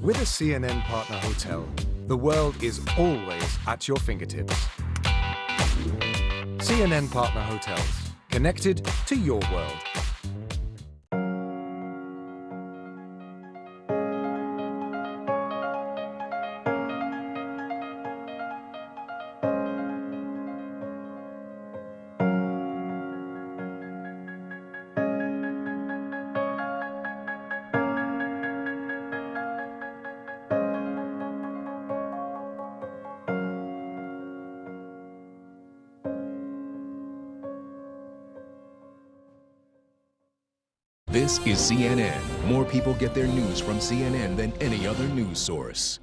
With a CNN partner hotel, the world is always at your fingertips. CNN partner hotels, connected to your world. This is CNN. More people get their news from CNN than any other news source.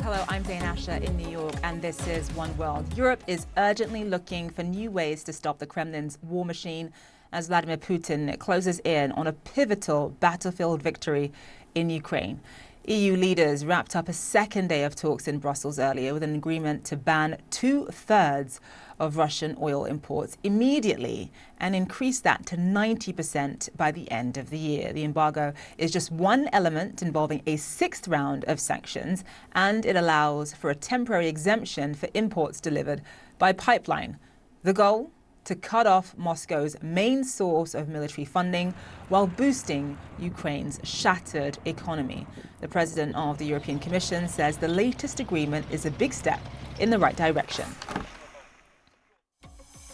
Hello, I'm Zain Asher in New York, and this is One World. Europe is urgently looking for new ways to stop the Kremlin's war machine as Vladimir Putin closes in on a pivotal battlefield victory in Ukraine. EU leaders wrapped up a second day of talks in Brussels earlier with an agreement to ban 2/3 of Russian oil imports immediately and increase that to 90% by the end of the year. The embargo is just one element involving a sixth round of sanctions, and it allows for a temporary exemption for imports delivered by pipeline. The goal? To cut off Moscow's main source of military funding while boosting Ukraine's shattered economy. The president of the European Commission says the latest agreement is a big step in the right direction.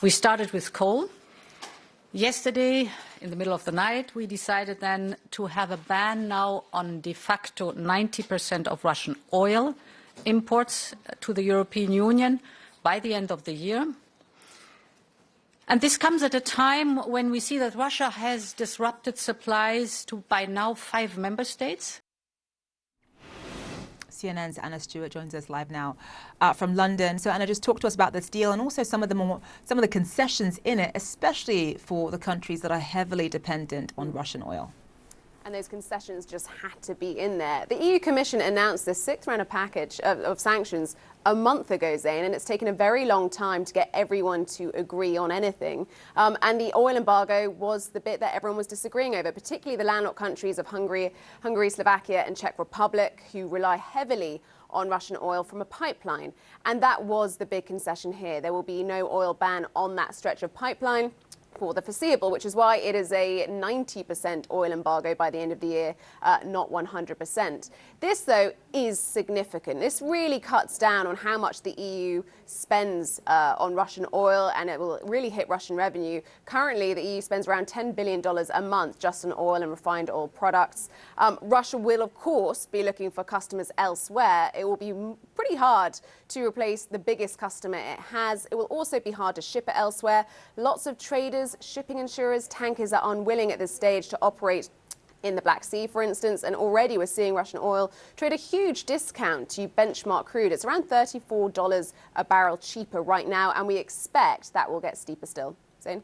We started with coal. Yesterday, in the middle of the night, we decided then to have a ban now on de facto 90% of Russian oil imports to the European Union by the end of the year. And this comes at a time when we see that Russia has disrupted supplies to, by now, 5 member states. CNN's Anna Stewart joins us live now from London. So Anna, just talk to us about this deal and also some of the concessions in it, especially for the countries that are heavily dependent on Russian oil. And those concessions just had to be in there. The EU Commission announced this sixth round of package of sanctions a month ago, Zain, and it's taken a very long time to get everyone to agree on anything. And the oil embargo was the bit that everyone was disagreeing over, particularly the landlocked countries of Hungary, Slovakia and Czech Republic, who rely heavily on Russian oil from a pipeline. And that was the big concession here. There will be no oil ban on that stretch of pipeline for the foreseeable, which is why it is a 90% oil embargo by the end of the year, not 100%. This, though, is significant. This really cuts down on how much the EU spends on Russian oil, and it will really hit Russian revenue. Currently, the EU spends around $10 billion a month just on oil and refined oil products. Russia will, of course, be looking for customers elsewhere. It will be pretty hard to replace the biggest customer it has. It will also be hard to ship it elsewhere. Lots of traders, shipping insurers, tankers are unwilling at this stage to operate in the Black Sea, for instance, and already we're seeing Russian oil trade a huge discount to benchmark crude. It's around $34 a barrel cheaper right now, and we expect that will get steeper still. Zain?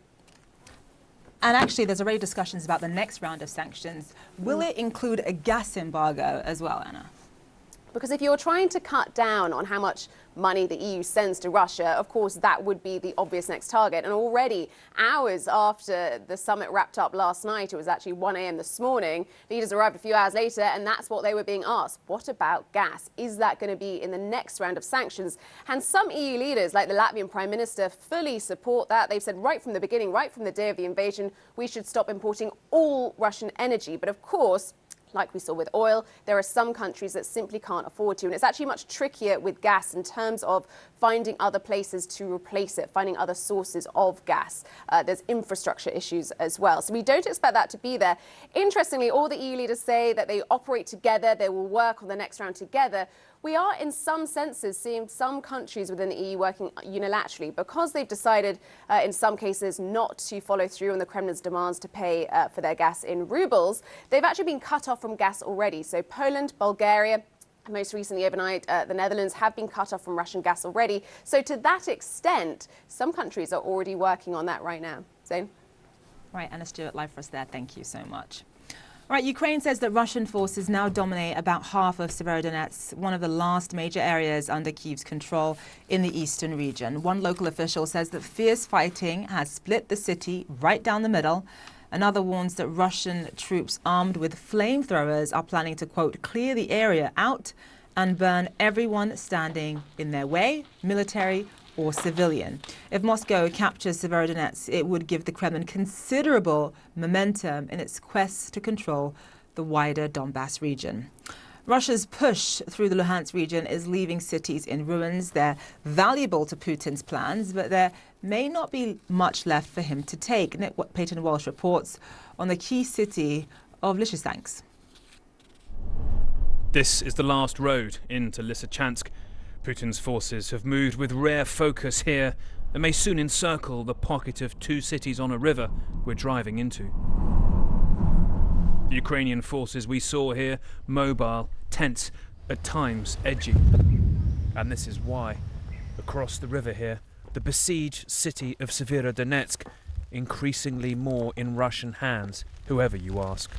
And actually, there's already discussions about the next round of sanctions. Will it include a gas embargo as well, Anna? Because if you're trying to cut down on how much money the EU sends to Russia, of course, that would be the obvious next target. And already, hours after the summit wrapped up last night, it was actually 1 a.m. this morning, leaders arrived a few hours later, and that's what they were being asked. What about gas? Is that going to be in the next round of sanctions? And some EU leaders, like the Latvian Prime Minister, fully support that. They've said right from the beginning, right from the day of the invasion, we should stop importing all Russian energy. But of course, like we saw with oil, there are some countries that simply can't afford to. And it's actually much trickier with gas in terms of finding other places to replace it, finding other sources of gas. There's infrastructure issues as well. So we don't expect that to be there. Interestingly, all the EU leaders say that they operate together, they will work on the next round together. We are, in some senses, seeing some countries within the EU working unilaterally because they've decided, in some cases, not to follow through on the Kremlin's demands to pay for their gas in rubles. They've actually been cut off from gas already. So Poland, Bulgaria, most recently overnight, the Netherlands have been cut off from Russian gas already. So to that extent, some countries are already working on that right now. Zain? Right, Anna Stewart, live for us there. Thank you so much. Right, Ukraine says that Russian forces now dominate about half of Severodonetsk, one of the last major areas under Kyiv's control in the eastern region. One local official says that fierce fighting has split the city right down the middle. Another warns that Russian troops armed with flamethrowers are planning to, quote, clear the area out and burn everyone standing in their way, military or civilian. If Moscow captures Severodonetsk, it would give the Kremlin considerable momentum in its quest to control the wider Donbass region. Russia's push through the Luhansk region is leaving cities in ruins. They're valuable to Putin's plans, but there may not be much left for him to take. Nick Payton-Walsh reports on the key city of Lysychansk. This is the last road into Lysychansk. Putin's forces have moved with rare focus here and may soon encircle the pocket of two cities on a river we're driving into. The Ukrainian forces we saw here, mobile, tense, at times edgy. And this is why. Across the river here, the besieged city of Severodonetsk, increasingly more in Russian hands, whoever you ask.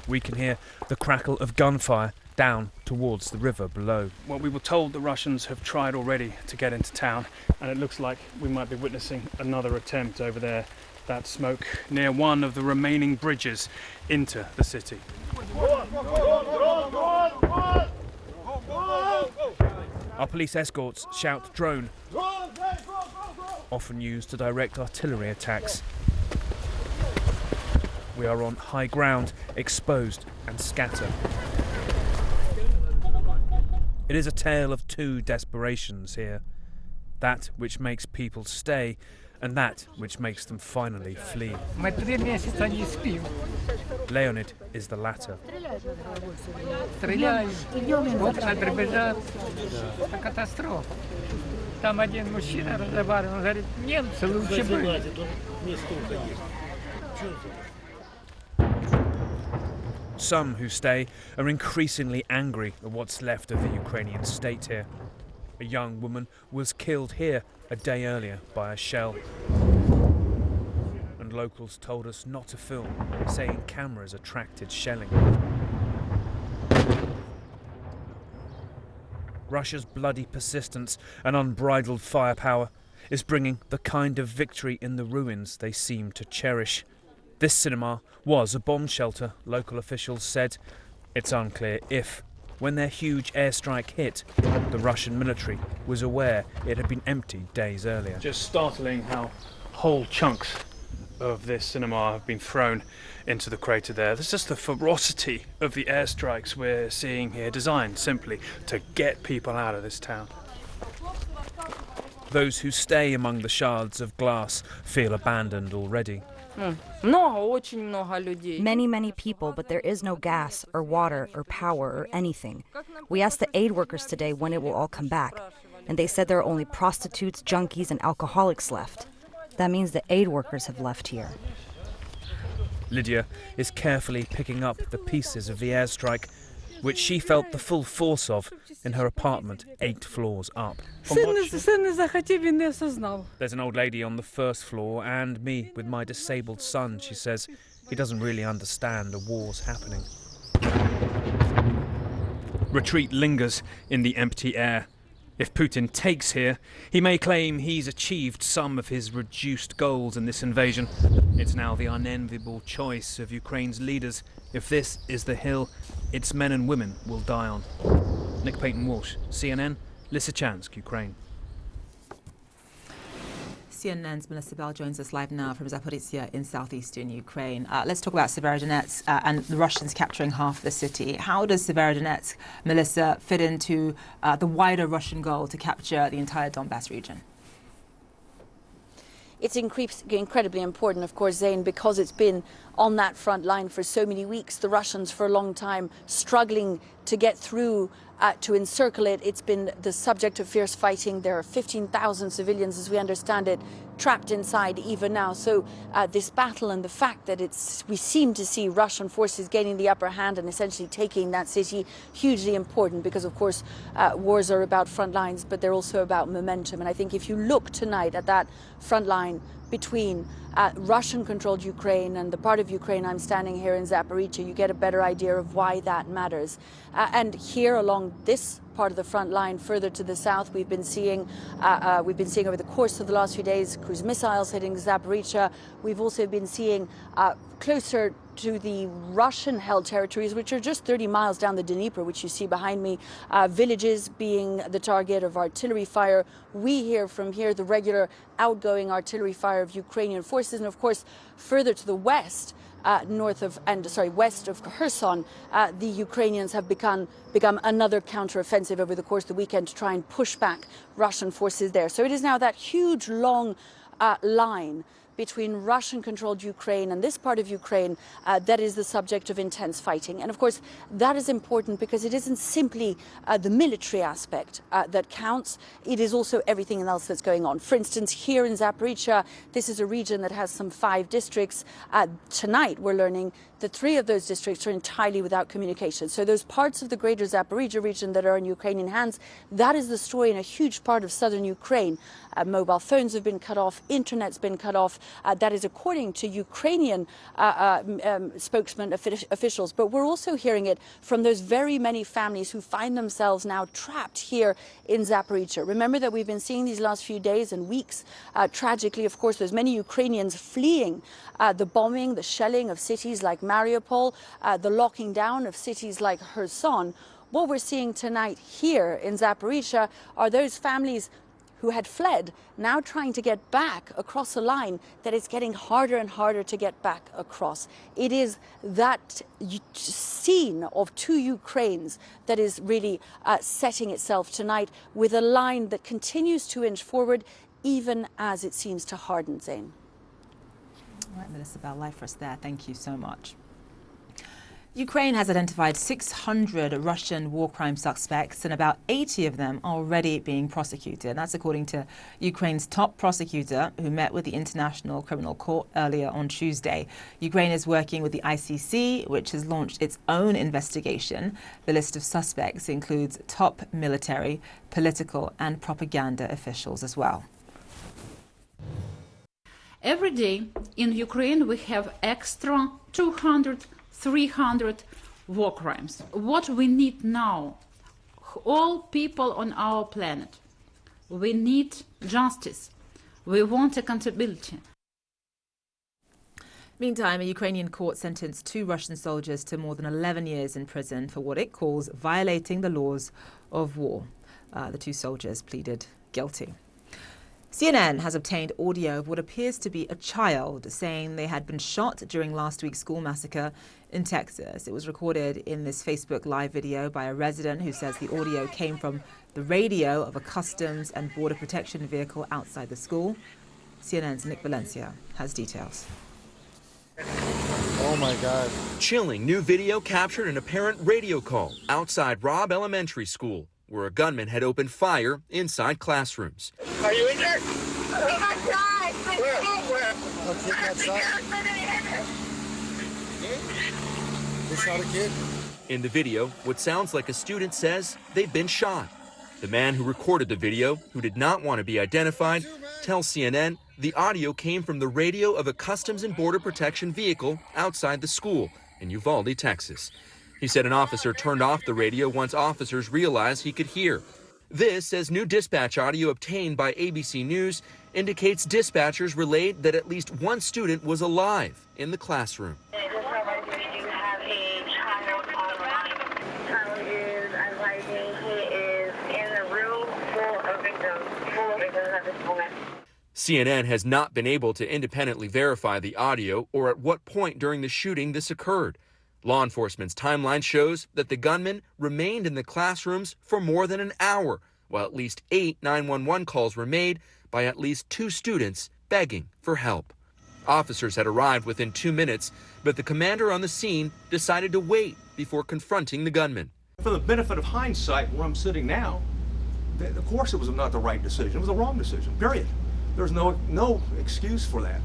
We can hear the crackle of gunfire down towards the river below. Well, we were told the Russians have tried already to get into town, and it looks like we might be witnessing another attempt over there. That smoke near one of the remaining bridges into the city. Our police escorts shout drone, often used to direct artillery attacks. We are on high ground, exposed and scattered. It is a tale of two desperations here. That which makes people stay and that which makes them finally flee. Leonid is the latter. Some who stay are increasingly angry at what's left of the Ukrainian state here. A young woman was killed here a day earlier by a shell. And locals told us not to film, saying cameras attracted shelling. Russia's bloody persistence and unbridled firepower is bringing the kind of victory in the ruins they seem to cherish. This cinema was a bomb shelter, local officials said. It's unclear if, when their huge airstrike hit, the Russian military was aware it had been emptied days earlier. Just startling how whole chunks of this cinema have been thrown into the crater there. There's just the ferocity of the airstrikes we're seeing here, designed simply to get people out of this town. Those who stay among the shards of glass feel abandoned already. Many, many people, but there is no gas or water or power or anything. We asked the aid workers today when it will all come back, and they said there are only prostitutes, junkies, and alcoholics left. That means the aid workers have left here. Lydia is carefully picking up the pieces of the airstrike, which she felt the full force of in her apartment 8 floors up. There's an old lady on the first floor and me with my disabled son. She says he doesn't really understand the war's happening. Retreat lingers in the empty air. If Putin takes here, he may claim he's achieved some of his reduced goals in this invasion. It's now the unenviable choice of Ukraine's leaders. If this is the hill its men and women will die on. Nick Payton-Walsh, CNN, Lysychansk, Ukraine. CNN's Melissa Bell joins us live now from Zaporizhzhia in southeastern Ukraine. Let's talk about Severodonetsk and the Russians capturing half the city. How does Severodonetsk, Melissa, fit into the wider Russian goal to capture the entire Donbass region? It's incredibly important, of course, Zain, because it's been on that front line for so many weeks. The Russians, for a long time, struggling to get through, to encircle it. It's been the subject of fierce fighting. There are 15,000 civilians, as we understand it, trapped inside even now. So this battle and the fact that we seem to see Russian forces gaining the upper hand and essentially taking that city, hugely important because, of course, wars are about front lines, but they're also about momentum. And I think if you look tonight at that front line between Russian-controlled Ukraine and the part of Ukraine I'm standing here in Zaporizhzhia, you get a better idea of why that matters. And here along this part of the front line, further to the south, we've been seeing over the course of the last few days cruise missiles hitting Zaporizhzhia. We've also been seeing closer to the Russian-held territories, which are just 30 miles down the Dnieper, which you see behind me, villages being the target of artillery fire. We hear from here the regular outgoing artillery fire of Ukrainian forces, and of course, further to the west, west of Kherson, the Ukrainians have become another counteroffensive over the course of the weekend to try and push back Russian forces there. So it is now that huge, long line between Russian-controlled Ukraine and this part of Ukraine that is the subject of intense fighting. And of course, that is important because it isn't simply the military aspect that counts, it is also everything else that's going on. For instance, here in Zaporizhzhia, this is a region that has some 5 districts. Tonight, we're learning that 3 of those districts are entirely without communication. So those parts of the greater Zaporizhzhia region that are in Ukrainian hands, that is the story in a huge part of southern Ukraine. Mobile phones have been cut off, internet's been cut off. That is according to Ukrainian spokesman officials. But we're also hearing it from those very many families who find themselves now trapped here in Zaporizhzhia. Remember that we've been seeing these last few days and weeks, tragically, of course, there's many Ukrainians fleeing the bombing, the shelling of cities like Mariupol, the locking down of cities like Kherson. What we're seeing tonight here in Zaporizhzhia are those families who had fled, now trying to get back across a line that is getting harder and harder to get back across. It is that scene of 2 Ukraines that is really setting itself tonight, with a line that continues to inch forward even as it seems to harden, Zain. All right, Melissa Bell-Lifros there. Thank you so much. Ukraine has identified 600 Russian war crime suspects, and about 80 of them are already being prosecuted. That's according to Ukraine's top prosecutor, who met with the International Criminal Court earlier on Tuesday. Ukraine is working with the ICC, which has launched its own investigation. The list of suspects includes top military, political and propaganda officials as well. Every day in Ukraine we have extra 200, 300 war crimes. What we need now, all people on our planet, we need justice. We want accountability. Meantime, a Ukrainian court sentenced 2 Russian soldiers to more than 11 years in prison for what it calls violating the laws of war. The 2 soldiers pleaded guilty. CNN has obtained audio of what appears to be a child saying they had been shot during last week's school massacre in Texas. It was recorded in this Facebook Live video by a resident who says the audio came from the radio of a Customs and Border Protection vehicle outside the school. CNN's Nick Valencia has details. Oh my God. Chilling new video captured an apparent radio call outside Robb Elementary School, where a gunman had opened fire inside classrooms. Are you in there? Oh my God! Where? A kid got shot? They shot a kid? In the video, what sounds like a student says they've been shot. The man who recorded the video, who did not want to be identified, tells CNN the audio came from the radio of a Customs and Border Protection vehicle outside the school in Uvalde, Texas. He said an officer turned off the radio once officers realized he could hear. This, as new dispatch audio obtained by ABC News, indicates dispatchers relayed that at least one student was alive in the classroom. CNN has not been able to independently verify the audio or at what point during the shooting this occurred. Law enforcement's timeline shows that the gunman remained in the classrooms for more than an hour, while at least 8 911 calls were made by at least 2 students begging for help. Officers had arrived within 2 minutes, but the commander on the scene decided to wait before confronting the gunman. For the benefit of hindsight, where I'm sitting now, of course it was not the right decision. It was the wrong decision, period. There's no excuse for that.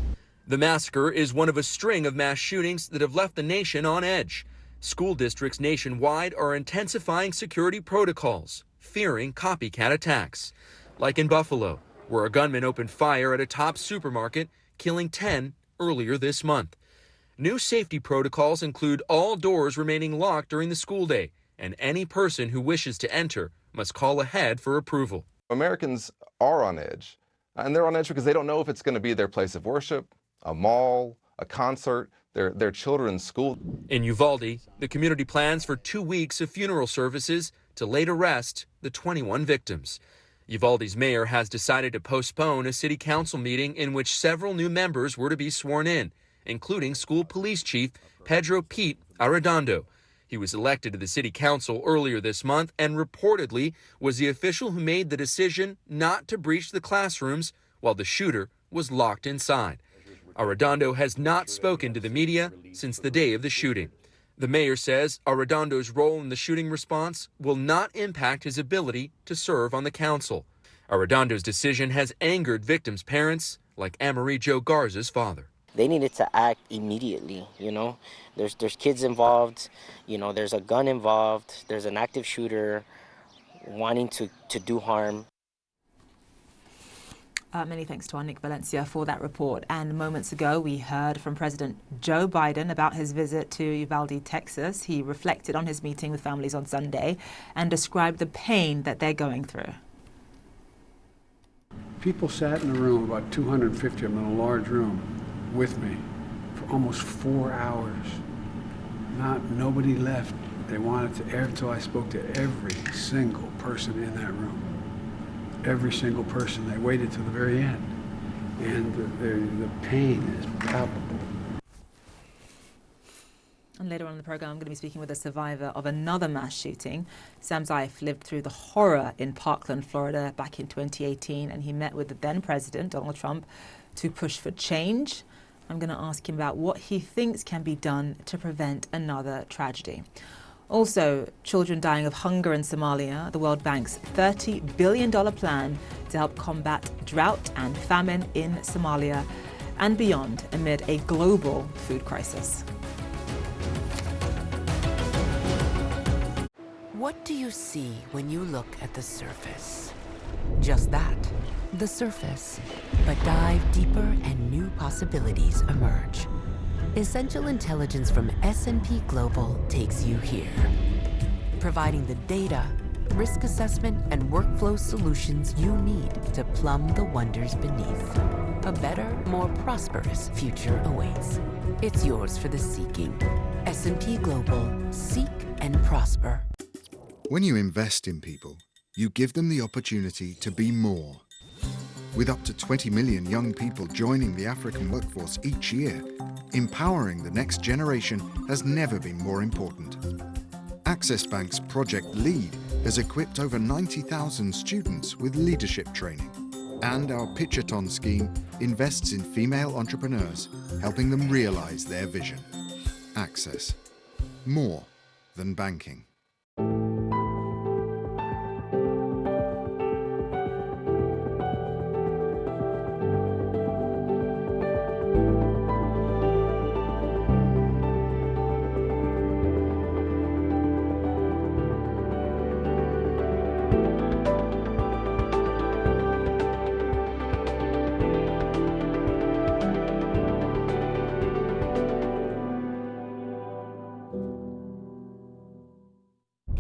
The massacre is one of a string of mass shootings that have left the nation on edge. School districts nationwide are intensifying security protocols, fearing copycat attacks. Like in Buffalo, where a gunman opened fire at a Tops supermarket, killing 10 earlier this month. New safety protocols include all doors remaining locked during the school day, and any person who wishes to enter must call ahead for approval. Americans are on edge, and they're on edge because they don't know if it's going to be their place of worship, a mall, a concert, their children's school. In Uvalde, the community plans for 2 weeks of funeral services to later rest the 21 victims. Uvalde's mayor has decided to postpone a city council meeting in which several new members were to be sworn in, including school police chief Pedro Pete Arredondo. He was elected to the city council earlier this month and reportedly was the official who made the decision not to breach the classrooms while the shooter was locked inside. Arredondo has not spoken to the media since the day of the shooting. The mayor says Arredondo's role in the shooting response will not impact his ability to serve on the council. Arredondo's decision has angered victims' parents, like Amarie Jo Garza's father. They needed to act immediately, you know. There's kids involved, you know, there's a gun involved, there's an active shooter wanting to do harm. Many thanks to our Nick Valencia for that report. And moments ago, we heard from President Joe Biden about his visit to Uvalde, Texas. He reflected on his meeting with families on Sunday and described the pain that they're going through. People sat in a room, about 250 of them in a large room, with me for almost 4 hours. Nobody left. They wanted to, until I spoke to every single person in that room. Every single person. They waited to the very end. And the pain is palpable. And later on in the program, I'm going to be speaking with a survivor of another mass shooting. Sam Zaif lived through the horror in Parkland, Florida back in 2018, and he met with the then president, Donald Trump, to push for change. I'm going to ask him about what he thinks can be done to prevent another tragedy. Also, children dying of hunger in Somalia, the World Bank's $30 billion plan to help combat drought and famine in Somalia and beyond amid a global food crisis. What do you see when you look at the surface? Just that, the surface. But dive deeper and new possibilities emerge. Essential intelligence from S&P Global takes you here, providing the data, risk assessment, and workflow solutions you need to plumb the wonders beneath. A better, more prosperous future awaits. It's yours for the seeking. S&P Global. Seek and prosper. When you invest in people, you give them the opportunity to be more. With up to 20 million young people joining the African workforce each year, empowering the next generation has never been more important. Access Bank's Project LEAD has equipped over 90,000 students with leadership training. And our Pitchathon scheme invests in female entrepreneurs, helping them realize their vision. Access. More than banking.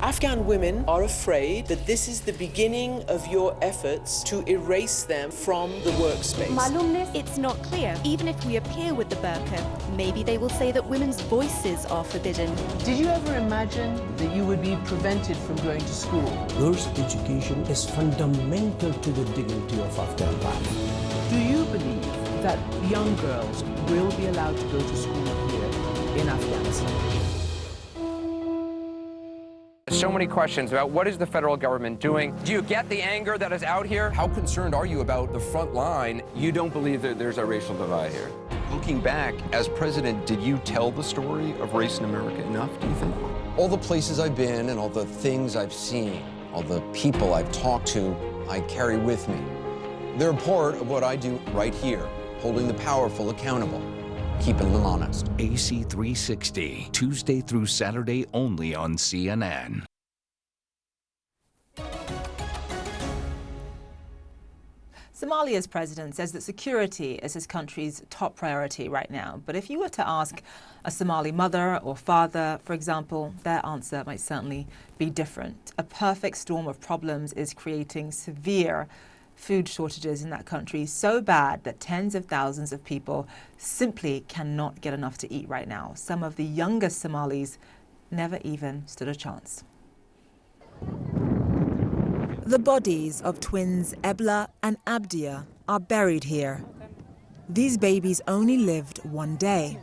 Afghan women are afraid that this is the beginning of your efforts to erase them from the workspace. It's not clear. Even if we appear with the burqa, maybe they will say that women's voices are forbidden. Did you ever imagine that you would be prevented from going to school? Girls' education is fundamental to the dignity of Afghan life. Do you believe that young girls will be allowed to go to school here in Afghanistan? So many questions about what is the federal government doing. Do you get the anger that is out here? How concerned are you about the front line? You don't believe that there's a racial divide here. Looking back, as president, did you tell the story of race in America enough, do you think? All the places I've been and all the things I've seen, all the people I've talked to, I carry with me. They're a part of what I do right here, holding the powerful accountable, keeping them honest. AC 360, Tuesday through Saturday only on CNN. Somalia's president says that security is his country's top priority right now. But if you were to ask a Somali mother or father, for example, their answer might certainly be different. A perfect storm of problems is creating severe food shortages in that country, so bad that tens of thousands of people simply cannot get enough to eat right now. Some of the youngest Somalis never even stood a chance. The bodies of twins Ebla and Abdia are buried here. These babies only lived one day.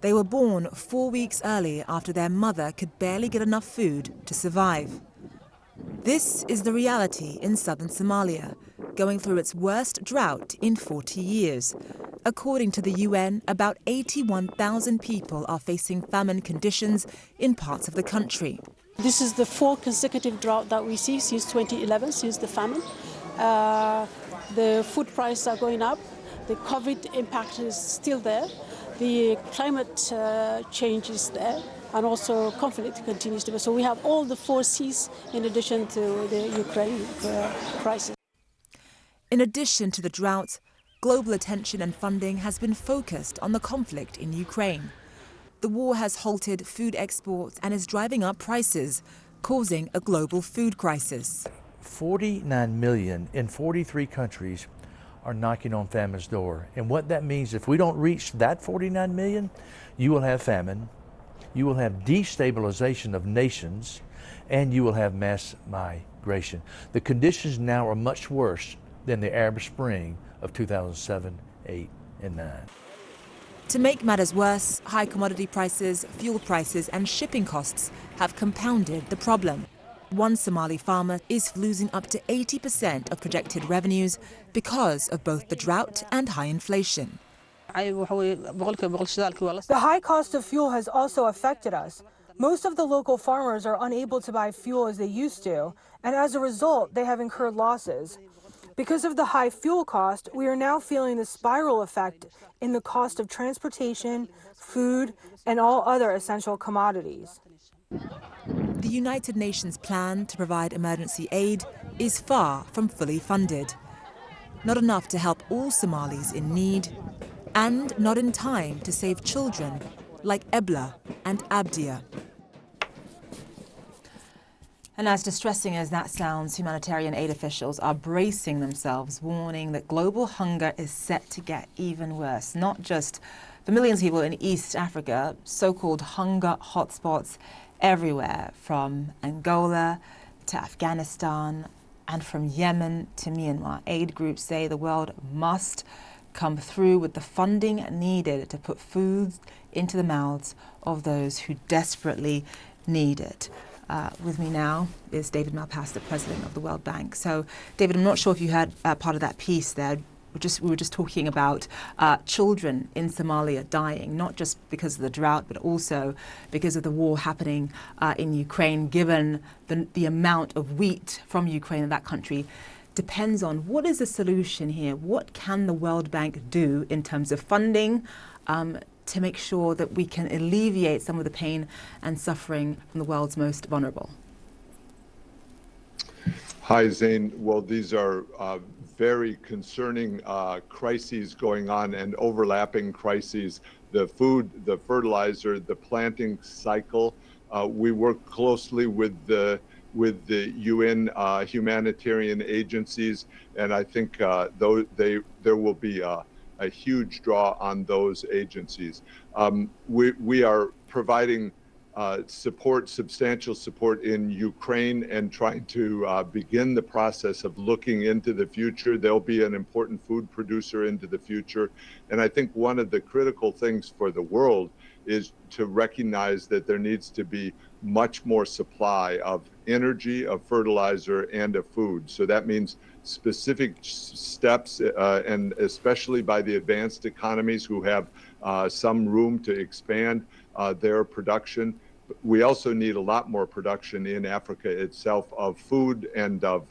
They were born 4 weeks early after their mother could barely get enough food to survive. This is the reality in southern Somalia, going through its worst drought in 40 years. According to the UN, about 81,000 people are facing famine conditions in parts of the country. This is the 4th consecutive drought that we see since 2011, since the famine. The food prices are going up. The COVID impact is still there. The climate change is there. And also conflict continues to be. So we have all the 4 C's in addition to the Ukraine crisis. In addition to the drought, global attention and funding has been focused on the conflict in Ukraine. The war has halted food exports and is driving up prices, causing a global food crisis. 49 million in 43 countries are knocking on famine's door. And what that means, if we don't reach that 49 million, you will have famine, you will have destabilization of nations, and you will have mass migration. The conditions now are much worse than the Arab Spring of 2007, 8, and 9. To make matters worse, high commodity prices, fuel prices and shipping costs have compounded the problem. One Somali farmer is losing up to 80% of projected revenues because of both the drought and high inflation. The high cost of fuel has also affected us. Most of the local farmers are unable to buy fuel as they used to, and as a result, they have incurred losses. Because of the high fuel cost, we are now feeling the spiral effect in the cost of transportation, food, and all other essential commodities. The United Nations plan to provide emergency aid is far from fully funded. Not enough to help all Somalis in need, and not in time to save children like Ebla and Abdia. And as distressing as that sounds, humanitarian aid officials are bracing themselves, warning that global hunger is set to get even worse. Not just for millions of people in East Africa, so-called hunger hotspots everywhere, from Angola to Afghanistan and from Yemen to Myanmar. Aid groups say the world must come through with the funding needed to put food into the mouths of those who desperately need it. With me now is David Malpass, the president of the World Bank. So, David, I'm not sure if you had part of that piece there. We were just talking about children in Somalia dying, not just because of the drought, but also because of the war happening in Ukraine, given the amount of wheat from Ukraine in that country depends on. What is the solution here? What can the World Bank do in terms of funding to make sure that we can alleviate some of the pain and suffering from the world's most vulnerable? Hi, Zain. Well, these are very concerning crises going on and overlapping crises. The food, the fertilizer, the planting cycle. We work closely with the UN humanitarian agencies, and I think there will be a huge draw on those agencies. We are providing substantial support in Ukraine and trying to begin the process of looking into the future. They'll be an important food producer into the future. And I think one of the critical things for the world is to recognize that there needs to be much more supply of energy, of fertilizer, and of food. So that means specific steps, and especially by the advanced economies who have some room to expand their production. We also need a lot more production in Africa itself of food and of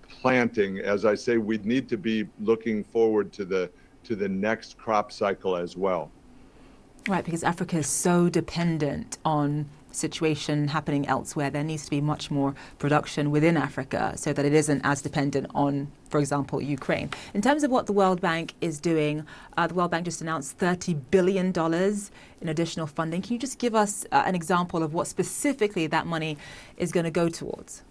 planting. As I say, we need to be looking forward to the next crop cycle as well. Right, because Africa is so dependent on situation happening elsewhere. There needs to be much more production within Africa so that it isn't as dependent on, for example, Ukraine. In terms of what the World Bank is doing, the World Bank just announced $30 billion in additional funding. Can you just give us an example of what specifically that money is going to go towards?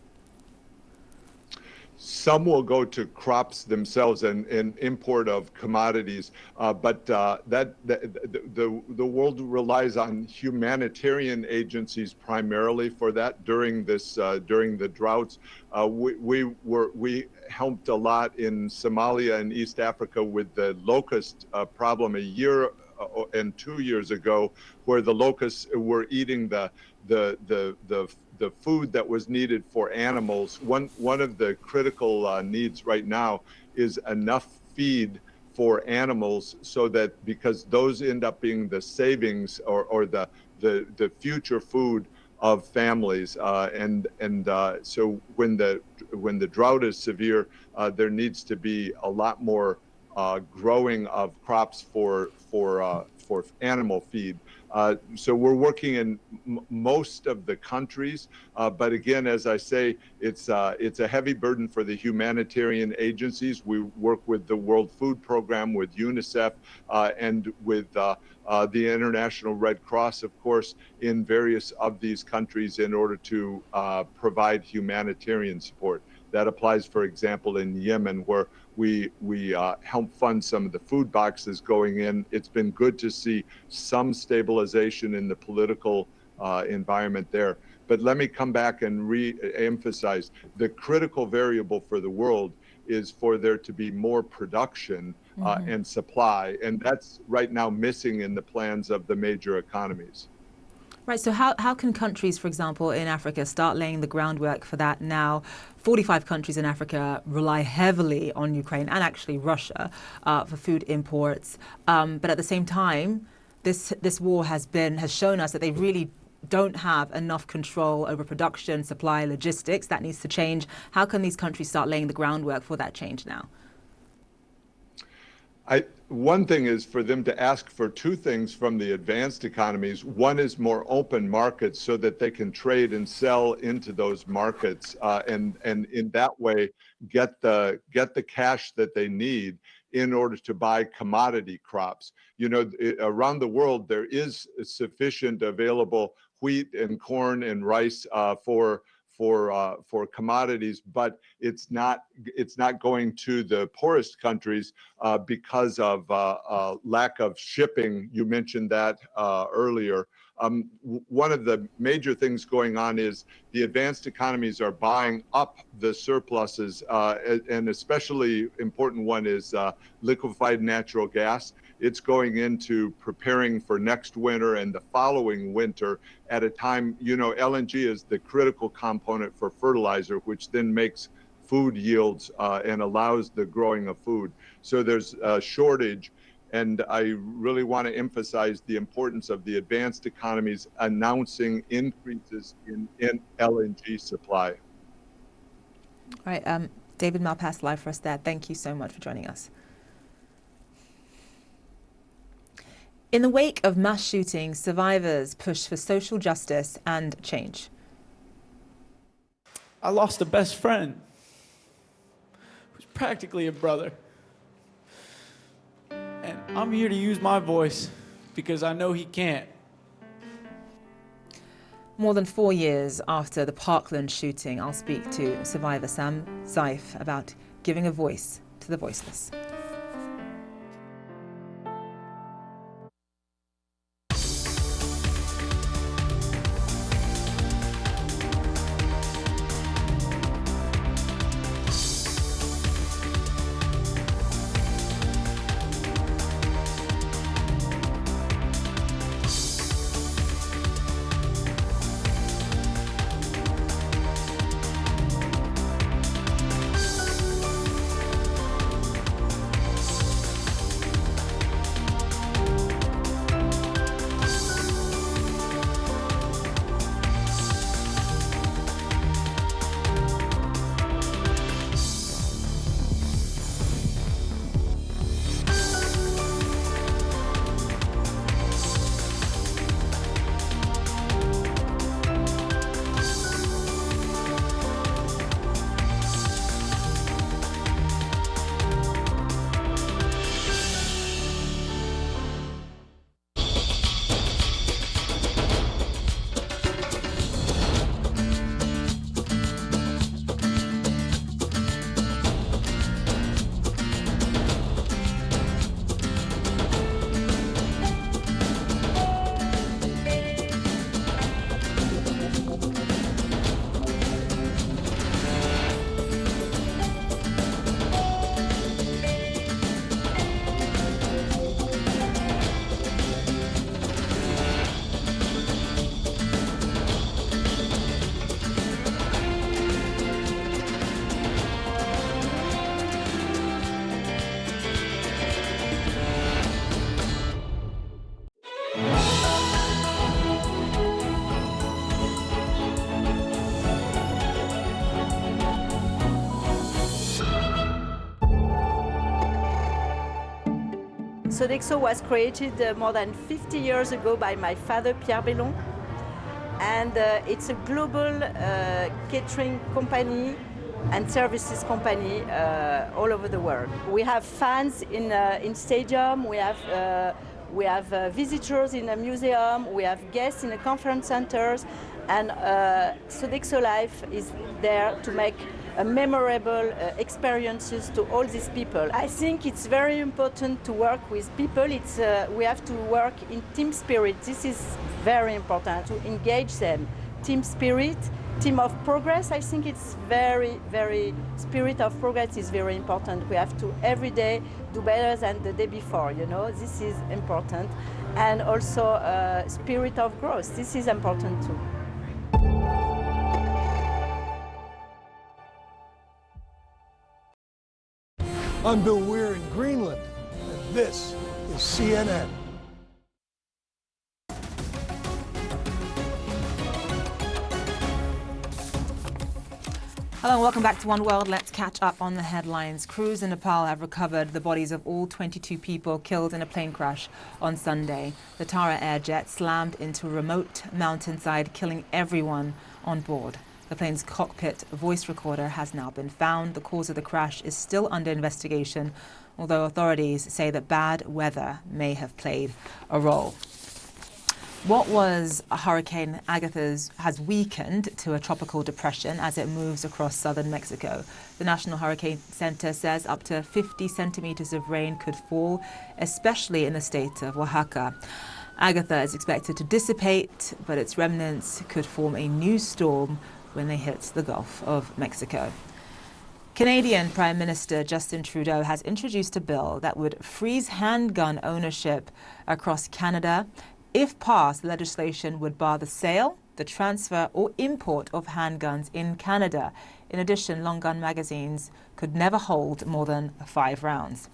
Some will go to crops themselves and import of commodities, but the world relies on humanitarian agencies primarily for that during the droughts. We helped a lot in Somalia and East Africa with the locust problem a year and 2 years ago, where the locusts were eating the food that was needed for animals. One of the critical needs right now is enough feed for animals, so that, because those end up being the savings or the future food of families, so when the drought is severe, there needs to be a lot more growing of crops for animal feed. So we're working in most of the countries, but again, as I say, it's a heavy burden for the humanitarian agencies. We work with the World Food Program, with UNICEF, and with the International Red Cross, of course, in various of these countries in order to provide humanitarian support. That applies, for example, in Yemen, where we help fund some of the food boxes going in. It's been good to see some stabilization in the political environment there. But let me come back and re-emphasize, the critical variable for the world is for there to be more production and supply, and that's right now missing in the plans of the major economies. Right, so how can countries, for example, in Africa start laying the groundwork for that now? 45 countries in Africa rely heavily on Ukraine and actually Russia for food imports. But at the same time, this war has shown us that they really don't have enough control over production, supply, logistics. That needs to change. How can these countries start laying the groundwork for that change now? One thing is for them to ask for two things from the advanced economies. One is more open markets so that they can trade and sell into those markets, and in that way get the cash that they need in order to buy commodity crops. You know, around the world there is sufficient available wheat and corn and rice for commodities, but it's not going to the poorest countries because of lack of shipping. You mentioned that earlier. One of the major things going on is the advanced economies are buying up the surpluses, and especially important one is liquefied natural gas. It's going into preparing for next winter and the following winter at a time, you know, LNG is the critical component for fertilizer, which then makes food yields and allows the growing of food. So there's a shortage. And I really want to emphasize the importance of the advanced economies announcing increases in LNG supply. All right, David Malpass live for us there. Thank you so much for joining us. In the wake of mass shootings, survivors push for social justice and change. I lost a best friend, who's practically a brother. And I'm here to use my voice because I know he can't. More than 4 years after the Parkland shooting, I'll speak to survivor Sam Zaif about giving a voice to the voiceless. Sodexo was created more than 50 years ago by my father, Pierre Bellon. And it's a global catering company and services company all over the world. We have fans in stadium, we have visitors in a museum, we have guests in the conference centers, and Sodexo Life is there to make memorable experiences to all these people. I think it's very important to work with people. We have to work in team spirit. This is very important, to engage them. Team spirit, team of progress, I think it's very, very, spirit of progress is very important. We have to every day do better than the day before, you know, this is important. And also spirit of growth, this is important too. I'm Bill Weir in Greenland, and this is CNN. Hello and welcome back to One World. Let's catch up on the headlines. Crews in Nepal have recovered the bodies of all 22 people killed in a plane crash on Sunday. The Tara Air jet slammed into a remote mountainside, killing everyone on board. The plane's cockpit voice recorder has now been found. The cause of the crash is still under investigation, although authorities say that bad weather may have played a role. What was Hurricane Agatha has weakened to a tropical depression as it moves across southern Mexico. The National Hurricane Center says up to 50 centimeters of rain could fall, especially in the state of Oaxaca. Agatha is expected to dissipate, but its remnants could form a new storm when they hit the Gulf of Mexico. Canadian Prime Minister Justin Trudeau has introduced a bill that would freeze handgun ownership across Canada. If passed, the legislation would bar the sale, the transfer or import of handguns in Canada. In addition, long gun magazines could never hold more than 5 rounds.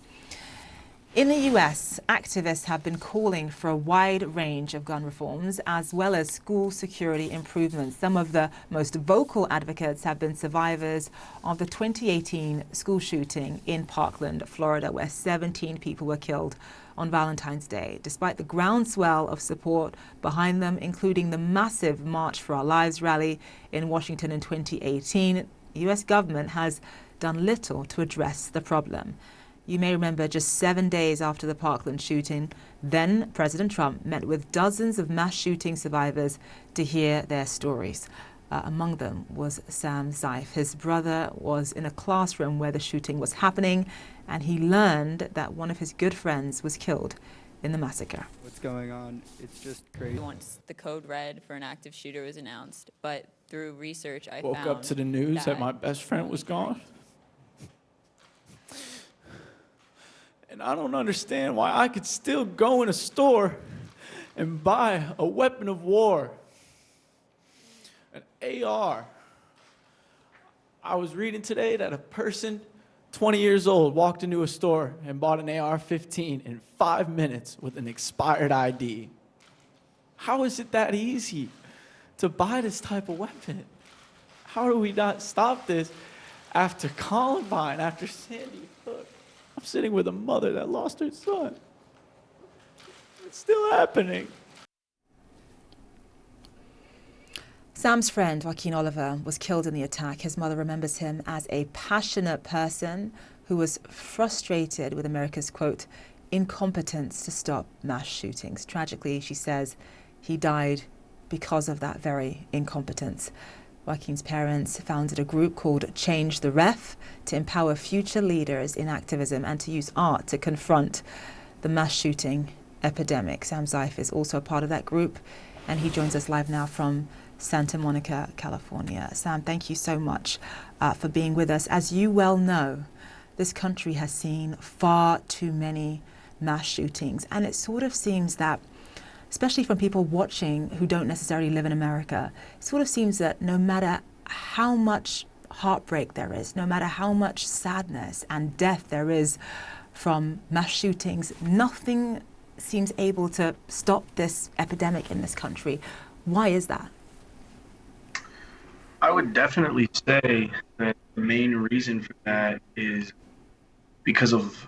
In the US, activists have been calling for a wide range of gun reforms as well as school security improvements. Some of the most vocal advocates have been survivors of the 2018 school shooting in Parkland, Florida, where 17 people were killed on Valentine's Day. Despite the groundswell of support behind them, including the massive March for Our Lives rally in Washington in 2018, the US government has done little to address the problem. You may remember just 7 days after the Parkland shooting, then President Trump met with dozens of mass shooting survivors to hear their stories. Among them was Sam Zeif. His brother was in a classroom where the shooting was happening, and he learned that one of his good friends was killed in the massacre. What's going on? It's just crazy. Once the code red for an active shooter was announced, but through research I woke up to the news that my best friend was gone. And I don't understand why I could still go in a store and buy a weapon of war, an AR. I was reading today that a person 20 years old walked into a store and bought an AR-15 in 5 minutes with an expired ID. How is it that easy to buy this type of weapon? How do we not stop this after Columbine, after Sandy Hook? I'm sitting with a mother that lost her son. It's still happening. Sam's friend, Joaquin Oliver, was killed in the attack. His mother remembers him as a passionate person who was frustrated with America's, quote, incompetence to stop mass shootings. Tragically, she says, he died because of that very incompetence. Joaquin's parents founded a group called Change the Ref to empower future leaders in activism and to use art to confront the mass shooting epidemic. Sam Zeif is also a part of that group, and he joins us live now from Santa Monica, California. Sam, thank you so much for being with us. As you well know, this country has seen far too many mass shootings, and it sort of seems that, especially from people watching who don't necessarily live in America, it sort of seems that no matter how much heartbreak there is, no matter how much sadness and death there is from mass shootings, nothing seems able to stop this epidemic in this country. Why is that? I would definitely say that the main reason for that is because of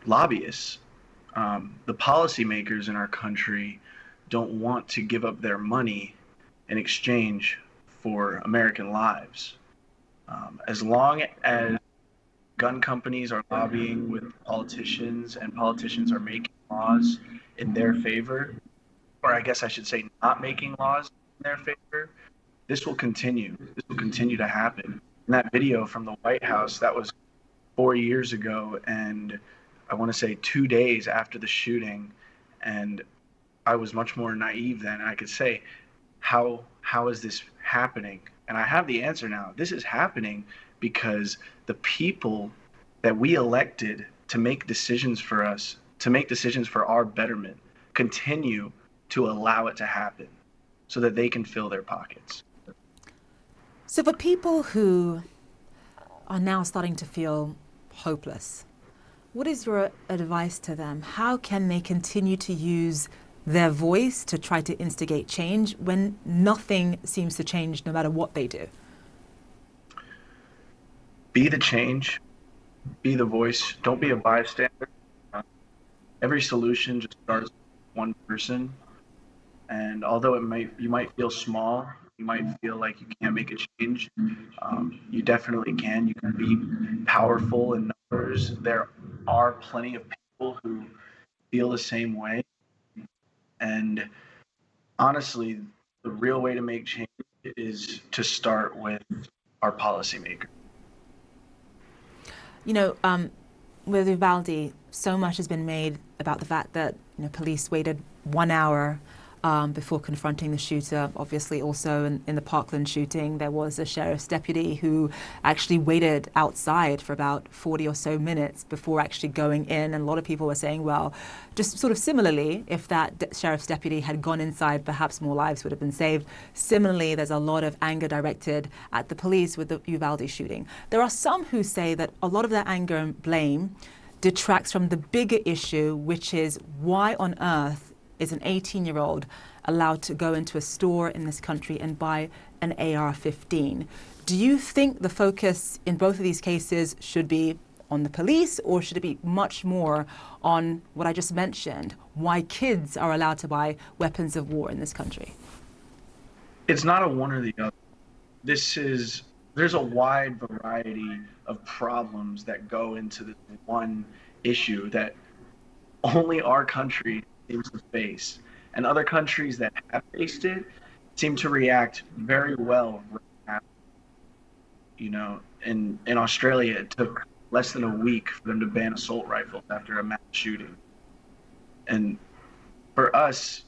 lobbyists. the policymakers in our country don't want to give up their money in exchange for American lives. As long as gun companies are lobbying with politicians and politicians are making laws in their favor, or I guess I should say not making laws in their favor, this will continue. This will continue to happen. In that video from the White House, that was 4 years ago, and I want to say 2 days after the shooting, and I was much more naive then. I could say, how is this happening? And I have the answer now. This is happening because the people that we elected to make decisions for us, to make decisions for our betterment, continue to allow it to happen so that they can fill their pockets. So for people who are now starting to feel hopeless, what is your advice to them? How can they continue to use their voice to try to instigate change when nothing seems to change no matter what they do? Be the change, be the voice, don't be a bystander. Every solution just starts with one person. And although you might feel small, you might feel like you can't make a change, you definitely can. You can be powerful in numbers. There are plenty of people who feel the same way. And honestly, the real way to make change is to start with our policymakers. You know, with Uvalde, so much has been made about the fact that police waited 1 hour before confronting the shooter. Obviously, also in the Parkland shooting, there was a sheriff's deputy who actually waited outside for about 40 or so minutes before actually going in. And a lot of people were saying, well, just sort of similarly, if that sheriff's deputy had gone inside, perhaps more lives would have been saved. Similarly, there's a lot of anger directed at the police with the Uvalde shooting. There are some who say that a lot of that anger and blame detracts from the bigger issue, which is why on earth is an 18-year-old allowed to go into a store in this country and buy an AR-15? Do you think the focus in both of these cases should be on the police, or should it be much more on what I just mentioned, why kids are allowed to buy weapons of war in this country? It's not a one or the other. There's a wide variety of problems that go into this one issue that only our country seems to face, and other countries that have faced it seem to react very well right now. You know, in Australia, it took less than a week for them to ban assault rifles after a mass shooting. And for us,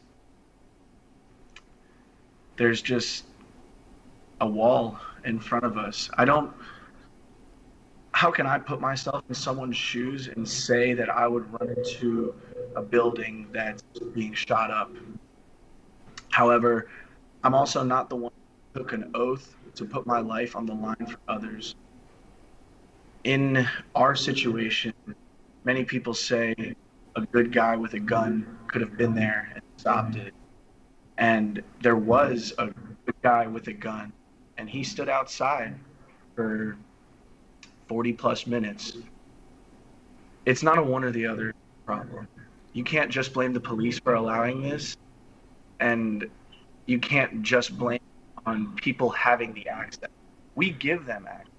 there's just a wall in front of us. How can I put myself in someone's shoes and say that I would run into a building that's being shot up? However, I'm also not the one who took an oath to put my life on the line for others. In our situation, many people say a good guy with a gun could have been there and stopped it. And there was a good guy with a gun, and he stood outside for 40 plus minutes. It's not a one or the other problem. You can't just blame the police for allowing this, and you can't just blame on people having the access. We give them access.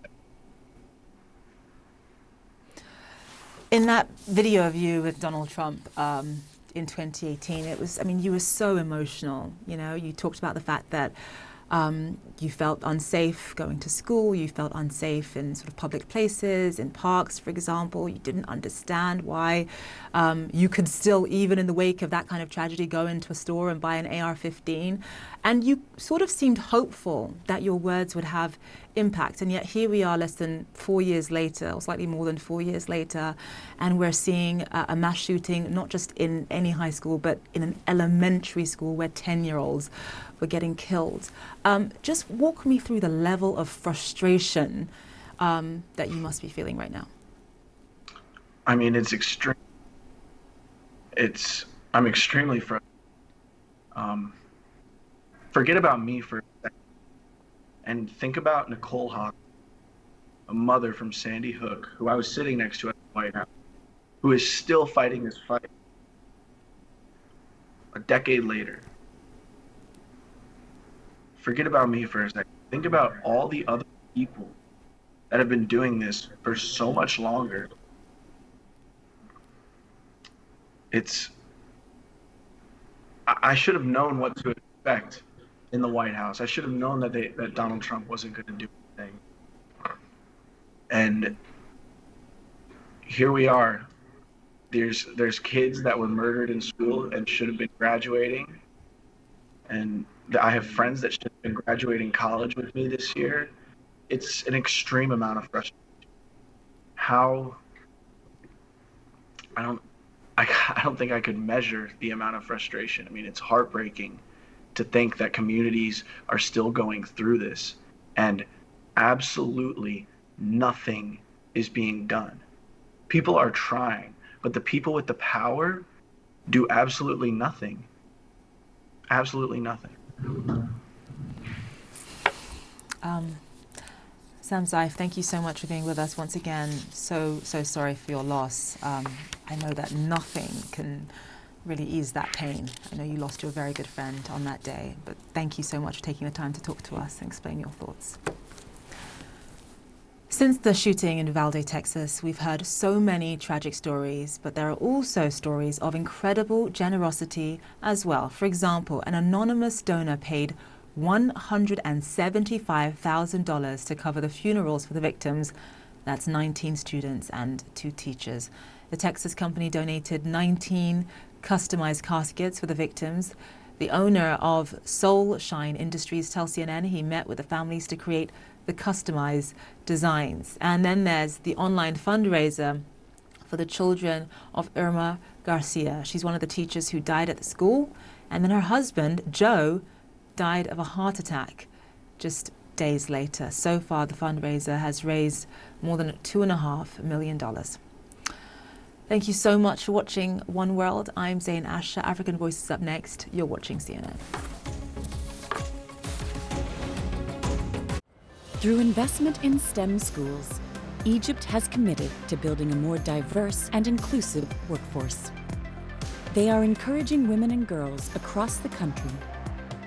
In that video of you with Donald Trump in 2018, it was, I mean, you were so emotional. You know, you talked about the fact that you felt unsafe going to school, you felt unsafe in sort of public places, in parks, for example. You didn't understand why you could still, even in the wake of that kind of tragedy, go into a store and buy an AR-15. And you sort of seemed hopeful that your words would have impact. And yet here we are less than 4 years later, or slightly more than 4 years later, and we're seeing a mass shooting, not just in any high school, but in an elementary school where 10-year-olds were getting killed. Just walk me through the level of frustration that you must be feeling right now. I mean, it's extreme. I'm extremely frustrated. Forget about me for a second and think about Nicole Hawk, a mother from Sandy Hook, who I was sitting next to at the White House, who is still fighting this fight a decade later, forget about me for a second. Think about all the other people that have been doing this for so much longer. I should have known what to expect in the White House. I should have known that Donald Trump wasn't going to do anything. And here we are. There's kids that were murdered in school and should have been graduating. And I have friends that should have been graduating college with me this year. It's an extreme amount of frustration. I don't think I could measure the amount of frustration. I mean, it's heartbreaking to think that communities are still going through this and absolutely nothing is being done. People are trying, but the people with the power do absolutely nothing. Absolutely nothing. Sam Zeif, thank you so much for being with us once again. So sorry for your loss. I know that nothing can really ease that pain. I know you lost your very good friend on that day, but thank you so much for taking the time to talk to us and explain your thoughts. Since the shooting in Uvalde, Texas, we've heard so many tragic stories, but there are also stories of incredible generosity as well. For example, an anonymous donor paid $175,000 to cover the funerals for the victims. That's 19 students and 2 teachers. The Texas company donated 19 customized caskets for the victims. The owner of Soul Shine Industries tells CNN he met with the families to create the customized designs. And then there's the online fundraiser for the children of Irma Garcia. She's one of the teachers who died at the school. And then her husband, Joe, died of a heart attack just days later. So far, the fundraiser has raised more than $2.5 million. Thank you so much for watching One World. I'm Zain Asher. African Voices up next. You're watching CNN. Through investment in STEM schools, Egypt has committed to building a more diverse and inclusive workforce. They are encouraging women and girls across the country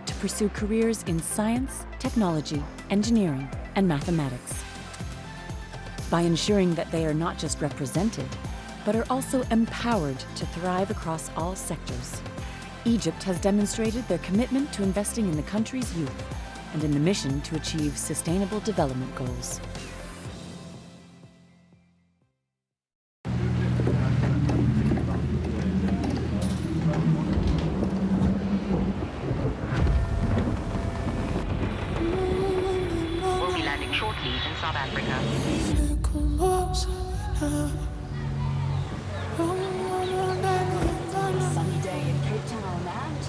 to pursue careers in science, technology, engineering, and mathematics. By ensuring that they are not just represented, but are also empowered to thrive across all sectors, Egypt has demonstrated their commitment to investing in the country's youth and in the mission to achieve sustainable development goals. We'll be landing shortly in South Africa. Sunny day in Cape Town and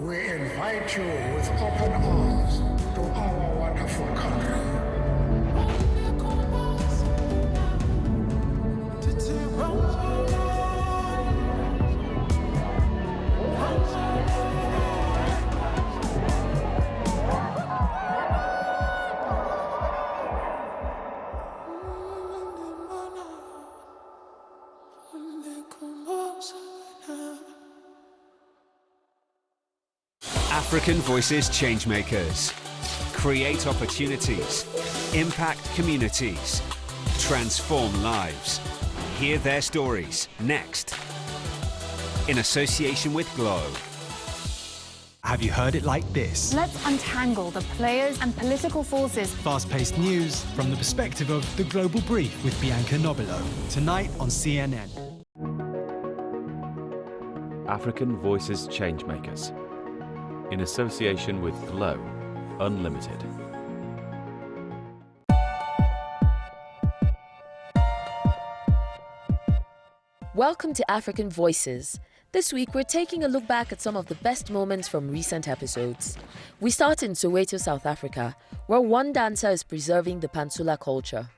We invite you with open arms to our wonderful country. African Voices Changemakers. Create opportunities, impact communities, transform lives. Hear their stories next. In association with Glow. Have you heard it like this? Let's untangle the players and political forces. Fast-paced news from the perspective of The Global Brief with Bianca Nobilo. Tonight on CNN. African Voices Changemakers. In association with Glow Unlimited. Welcome to African Voices. This week, we're taking a look back at some of the best moments from recent episodes. We start in Soweto, South Africa, where one dancer is preserving the Pantsula culture.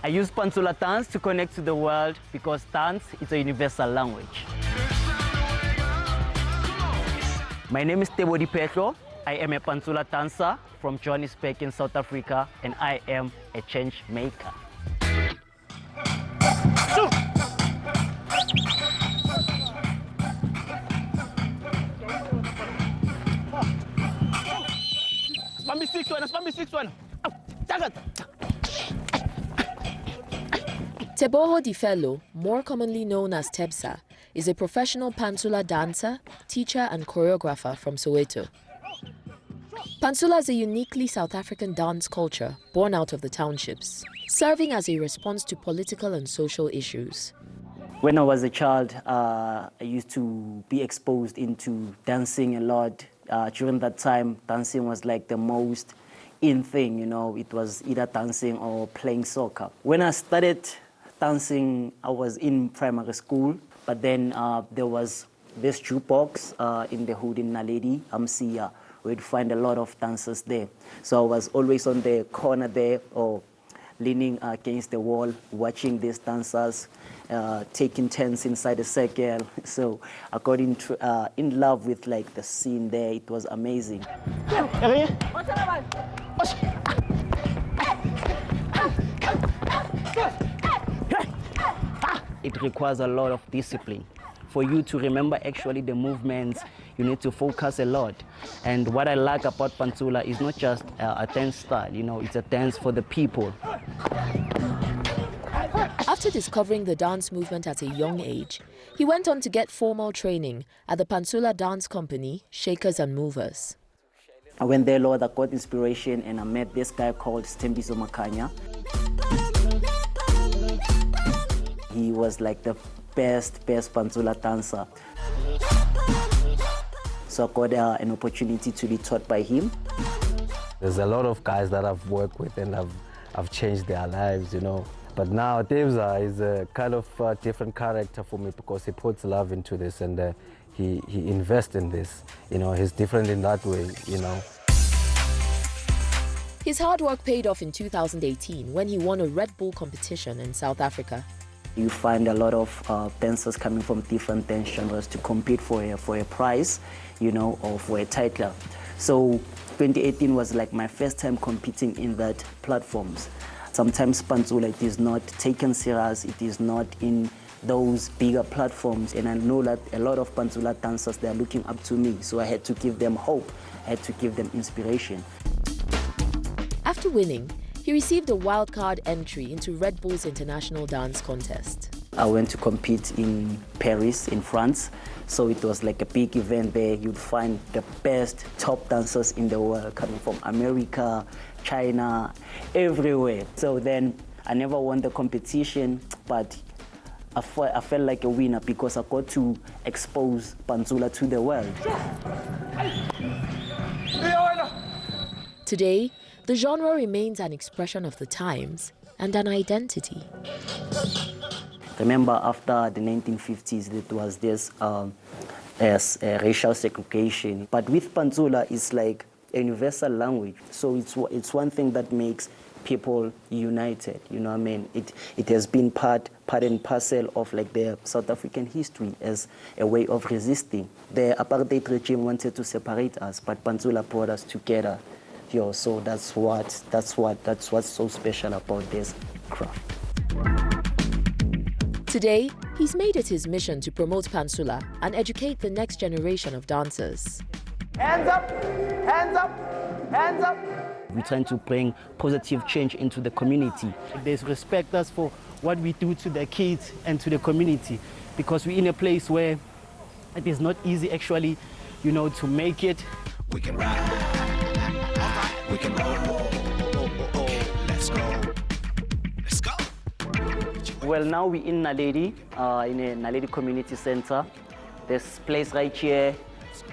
I use Pantsula dance to connect to the world because dance is a universal language. My name is Tebodi Petro. I am a Pantsula dancer from Johannesburg in South Africa, and I am a change maker. Teboho Difelo, more commonly known as Tebsa, is a professional Pantsula dancer, teacher and choreographer from Soweto. Pantsula is a uniquely South African dance culture born out of the townships, serving as a response to political and social issues. When I was a child, I used to be exposed into dancing a lot. During that time, dancing was like the most in thing, you know. It was either dancing or playing soccer. When I started dancing, I was in primary school, but then there was this jukebox in the hood in Naledi, Amsia. We'd find a lot of dancers there. So I was always on the corner there or leaning against the wall, watching these dancers, taking turns inside the circle. So according to, in love with like the scene there, it was amazing. It requires a lot of discipline. For you to remember actually the movements, you need to focus a lot. And what I like about Pantsula is not just a dance style, you know, it's a dance for the people. After discovering the dance movement at a young age, he went on to get formal training at the Pantsula dance company, Shakers and Movers. I went there, Lord, I got inspiration, and I met this guy called Stembiso Makanya. He was like the best Pantsula dancer. So I got an opportunity to be taught by him. There's a lot of guys that I've worked with and I've changed their lives, you know. But now Tebsa is a kind of different character for me because he puts love into this and he invests in this. You know, he's different in that way, you know. His hard work paid off in 2018 when he won a Red Bull competition in South Africa. You find a lot of dancers coming from different dance genres to compete for a prize, you know, or for a title. So 2018 was like my first time competing in that platforms. Sometimes Pantsula, it is not taken serious, it is not in those bigger platforms, and I know that a lot of Pantsula dancers, they are looking up to me, so I had to give them hope, I had to give them inspiration. After winning, he received a wildcard entry into Red Bull's International Dance Contest. I went to compete in Paris, in France, so it was like a big event there. You'd find the best top dancers in the world coming from America, China, everywhere. So then I never won the competition, but I felt like a winner because I got to expose Pantsula to the world. Today, the genre remains an expression of the times and an identity. Remember, after the 1950s, there was this racial segregation. But with Pantsula, it's like a universal language. So it's one thing that makes people united. You know what I mean? It has been part and parcel of like the South African history as a way of resisting. The apartheid regime wanted to separate us, but Pantsula brought us together. Yo, so that's what's so special about this craft. Today, he's made it his mission to promote Pantsula and educate the next generation of dancers. Hands up! Hands up! Hands up! We're trying to bring positive change into the community. They respect us for what we do to the kids and to the community, because we're in a place where it is not easy actually, you know, to make it. We can ride. We can roll. Let's go. Let's go. Well, now we're in Naledi, in a Naledi Community Center. This place right here,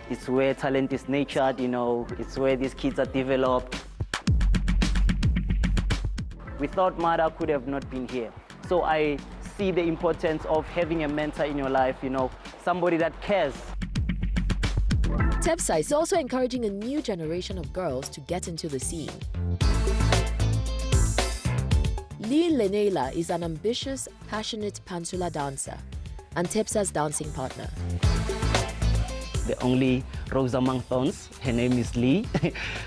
it's where talent is nurtured, you know, it's where these kids are developed. Without Mada, could have not been here. So I see the importance of having a mentor in your life, you know, somebody that cares. TEPSA is also encouraging a new generation of girls to get into the scene. Lee Lenela is an ambitious, passionate Pantula dancer and TEPSA's dancing partner. The only rose among thorns, her name is Lee.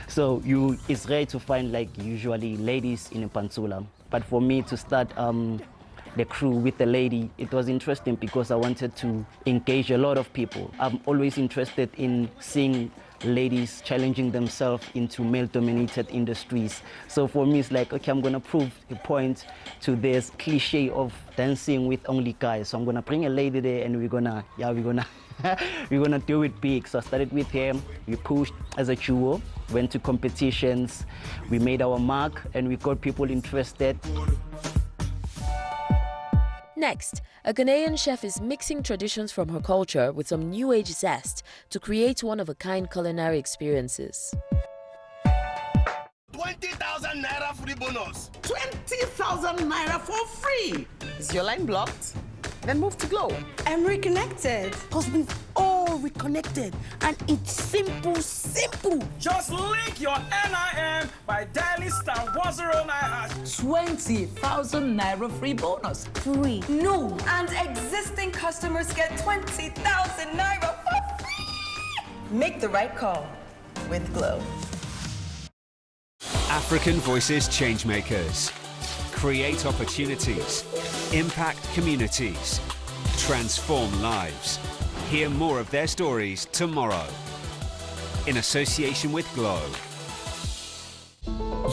So it's rare to find like usually ladies in a Pantula. But for me to start the crew with the lady, it was interesting because I wanted to engage a lot of people. I'm always interested in seeing ladies challenging themselves into male-dominated industries. So for me, it's like, okay, I'm gonna prove a point to this cliche of dancing with only guys. So I'm gonna bring a lady there and we're gonna do it big. So I started with him, we pushed as a duo, went to competitions, we made our mark and we got people interested. Next, a Ghanaian chef is mixing traditions from her culture with some new age zest to create one-of-a-kind culinary experiences. 20,000 naira free bonus. 20,000 naira for free. Is your line blocked? Then move to Glow. I'm reconnected. Because we've all reconnected. And it's simple. Just link your NIN by dialing *109#. 20,000 naira free bonus. Free. No. And existing customers get 20,000 naira for free. Make the right call with Glow. African Voices Changemakers. Create opportunities, impact communities, transform lives. Hear more of their stories tomorrow in association with Glow.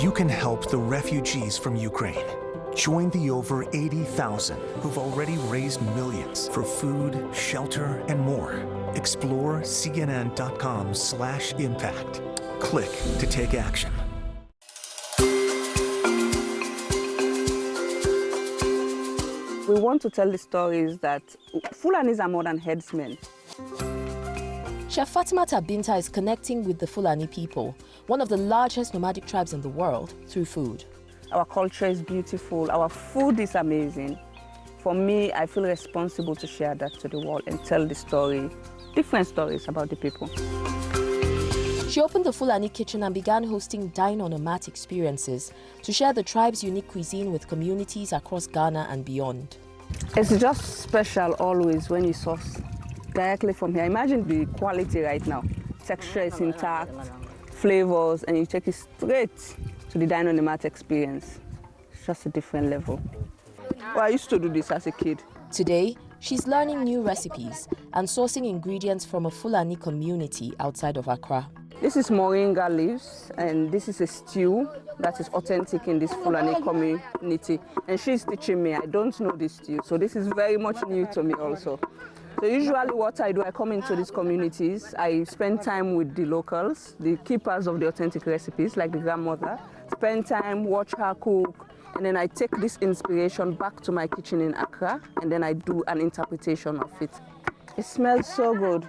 You can help the refugees from Ukraine. Join the over 80,000 who've already raised millions for food, shelter, and more. Explore cnn.com/impact. Click to take action. We want to tell the stories that Fulanis are more than headsmen. Chef Fatimata Binta is connecting with the Fulani people, one of the largest nomadic tribes in the world, through food. Our culture is beautiful, our food is amazing. For me, I feel responsible to share that to the world and tell the story, different stories about the people. She opened the Fulani kitchen and began hosting Dine on a Mat experiences to share the tribe's unique cuisine with communities across Ghana and beyond. It's just special always when you source directly from here. Imagine the quality right now. Texture is intact, flavors, and you take it straight to the Dine on a Mat experience. It's just a different level. Well, I used to do this as a kid. Today, she's learning new recipes and sourcing ingredients from a Fulani community outside of Accra. This is moringa leaves, and this is a stew that is authentic in this Fulani community. And she's teaching me. I don't know this stew, so this is very much new to me also. So usually what I do, I come into these communities, I spend time with the locals, the keepers of the authentic recipes, like the grandmother, spend time, watch her cook, and then I take this inspiration back to my kitchen in Accra, and then I do an interpretation of it. It smells so good.